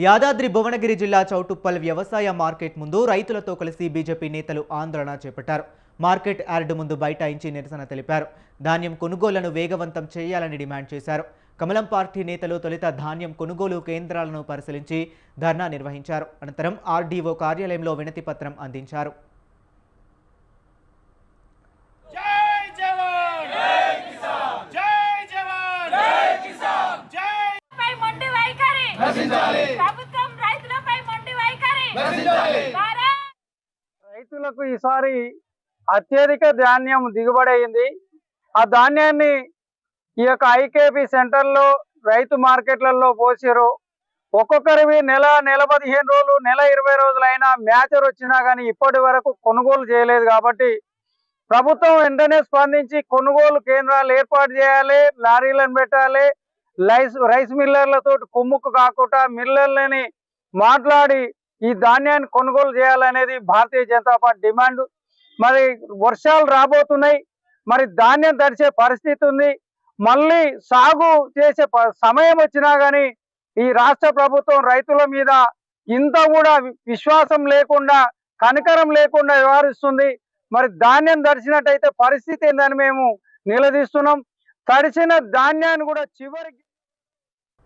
యాదాద్రి భువనగిరి జిల్లా చౌటుప్పల్ వ్యవసాయ మార్కెట్ ముందు రైతులతో కలిసి బీజేపీ నేతలు ఆందోళన చేపట్టారు. మార్కెట్ యార్డు ముందు బైఠాయించి నిరసన తెలిపారు. ధాన్యం కొనుగోలును వేగవంతం చేయాలని డిమాండ్ చేశారు. కమలం పార్టీ నేతలు తొలుత ధాన్యం కొనుగోలు కేంద్రాలను పరిశీలించి ధర్నా నిర్వహించారు. అనంతరం ఆర్డీఓ కార్యాలయంలో వినతి పత్రం అందించారు. రైతులకు ఈసారి అత్యధిక ధాన్యం దిగుబడి అయింది. ఆ ధాన్యాన్ని ఈ యొక్క ఐకేపీ సెంటర్లో రైతు మార్కెట్లలో పోసారు. ఒక్కొక్కరివి నెల 15 రోజులు, నెల 20 రోజులైనా మ్యాచర్ వచ్చినా కానీ ఇప్పటి వరకు కొనుగోలు చేయలేదు. కాబట్టి ప్రభుత్వం వెంటనే స్పందించి కొనుగోలు కేంద్రాలు ఏర్పాటు చేయాలి, లారీలను పెట్టాలి. రైస్ మిల్లర్లతో కుమ్ముక్కు కాకుండా మిల్లర్లని మాట్లాడి ఈ ధాన్యాన్ని కొనుగోలు చేయాలనేది భారతీయ జనతా పార్టీ డిమాండ్. మరి వర్షాలు రాబోతున్నాయి, మరి ధాన్యం తడిచే పరిస్థితి ఉంది. మళ్ళీ సాగు చేసే సమయం వచ్చినా కానీ ఈ రాష్ట్ర ప్రభుత్వం రైతుల మీద ఇంత కూడా విశ్వాసం లేకుండా, కనికరం లేకుండా వ్యవహరిస్తుంది. మరి ధాన్యం తడిచినట్టయితే పరిస్థితి ఏందని మేము నిలదీస్తున్నాం. తడిచిన ధాన్యాన్ని కూడా చివరికి